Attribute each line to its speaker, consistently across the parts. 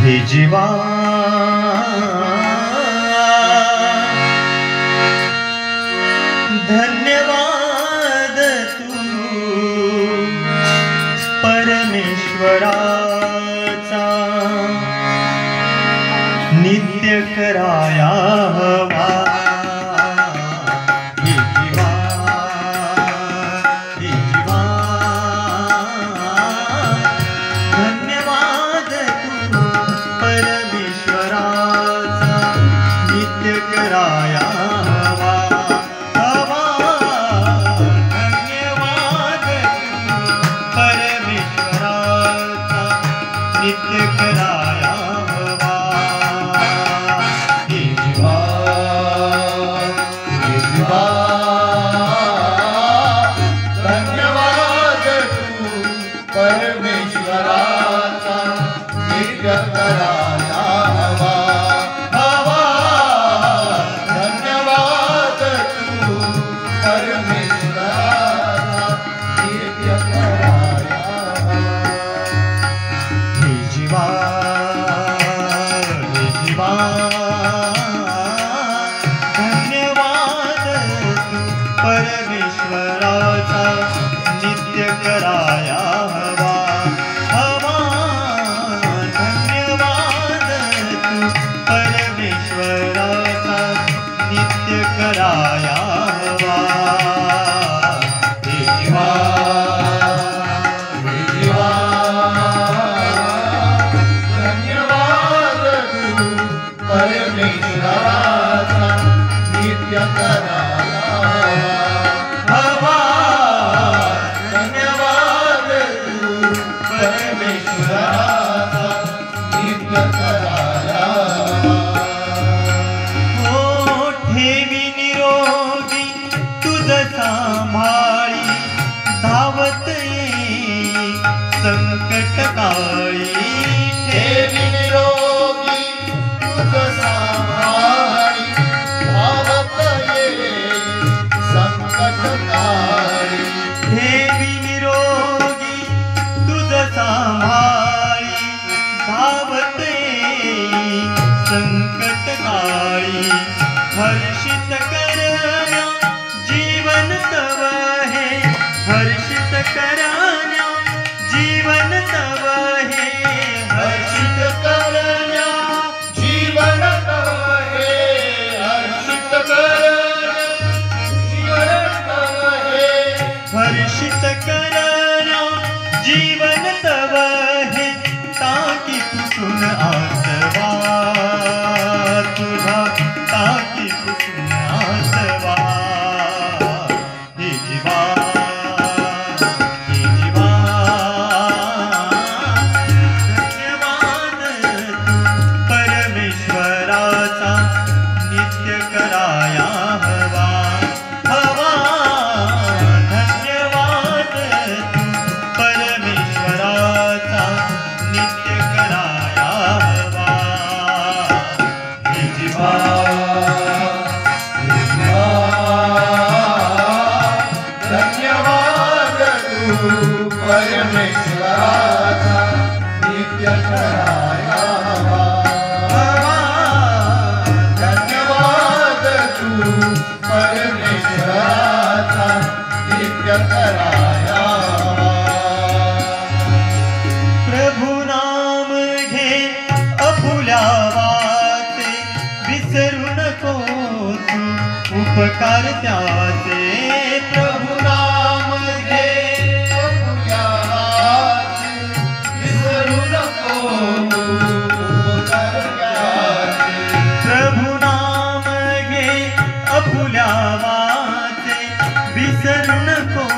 Speaker 1: हे जीवा धन्यवाद तू परमेश्वराचा नित्य कराया हवा। परमेश्वराचा नित्य कराया हवा हवा। धन्यवाद तू परमेश्वराचा नित्य कराया हवा। हे जीवा धन्यवाद तू परमेश्वराचा नित्य कराया सांभाळी धावत येई संकट काळी। ठेवी निरोगी तुझ सांभाळी धावत येई संकट काळी। ठेवी निरोगी तुझ सांभाळी धावत येई संकट काळी। हर्षित करण्या जीवन तव है हर्षित करान्या जीवन तव है। हर्षित करण्या जीवन तव है हर्षित करण्या जीवन तव है। हर्षित करण्या जीवन तव है ताकि कुसुम आसवा तुझा ताकि कुसुम आसवा। नित्य कराया हवा हवा। धन्यवाद तू परमेश्वराचा नित्य कराया हवा। हे जीवा धन्यवाद तू परमेश्वराचा नित्य कराया हवा। परमेश्वराचा नित्य कराया प्रभु नाम घे अपुल्या वाचे विसरू नको तू उपकार त्याचे। प्रभु नाम घे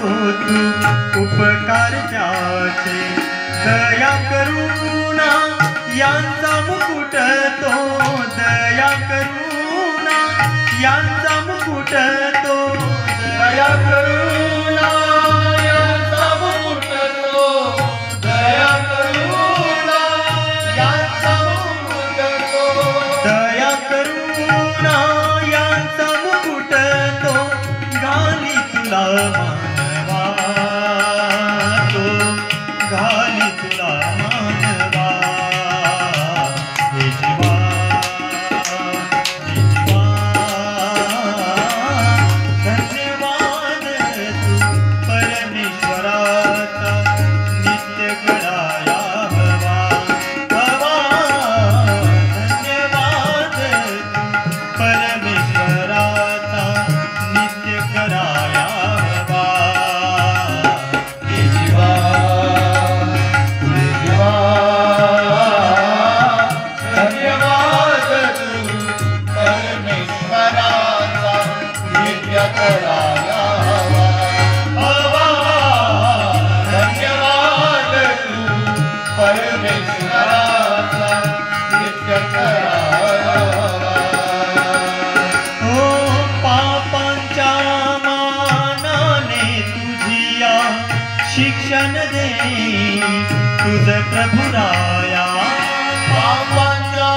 Speaker 1: तू उपकार त्याचे दया करुणा यांचा मुकुट तो दया करुणा यांचा मुकुट तो दया करुणा यांचा मुकुट तो दया करुणा यांचा मुकुट तो दया करुणा यांचा मुकुट तो घाली तुला मानवा तो घाली तुला मानवा हे जीवा हे जीवा धन्यवाद तू परमेश्वराचा नित्य कराया हवा हवा धन्यवाद तू परमेश्वराचा नित्य कराया हवा हे जीवा हे जीवा धन्यवाद तू परमेश्वराचा नित्य कराया हवा हवा धन्यवाद तू परमेश्वराचा नित्य कराया हवा हो पापांच्या मानाने तुझिया शिक्षण दे तुझ प्रभुराया पापांच्या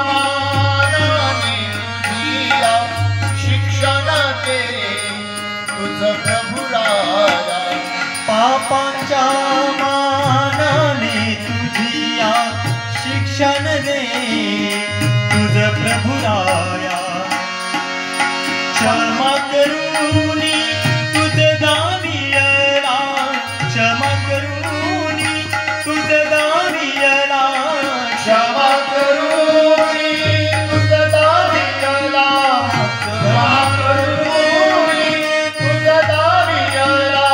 Speaker 1: मानाने तुझिया शिक्षण दे तुझ प्रभुराया पापांच्या मानाने तुझिया शिक्षण दे तुझ प्रभुराया क्षमा करुणी तुझ दावियला क्षमा करुणी तुझ दावियला क्षमा करुणी तुझ दावियला क्षमा करुणी तुझ दावियला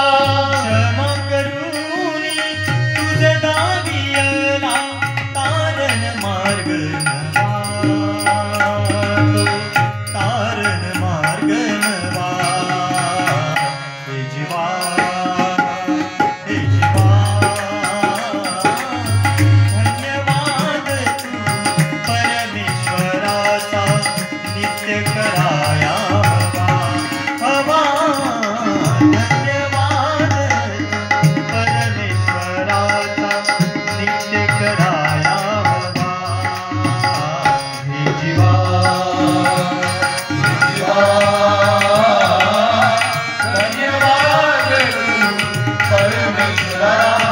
Speaker 1: क्षमा करुणी तुझ दावियला तारण मार्ग नवा तारण मार्ग नवा हे जीवा हे जीवा धन्यवाद तू परमेश्वराचा नित्य कराया हवा हवा धन्यवाद तू परमेश्वराचा नित्य कराया हवा हे जीवा धन्यवाद तू परमेश्वरा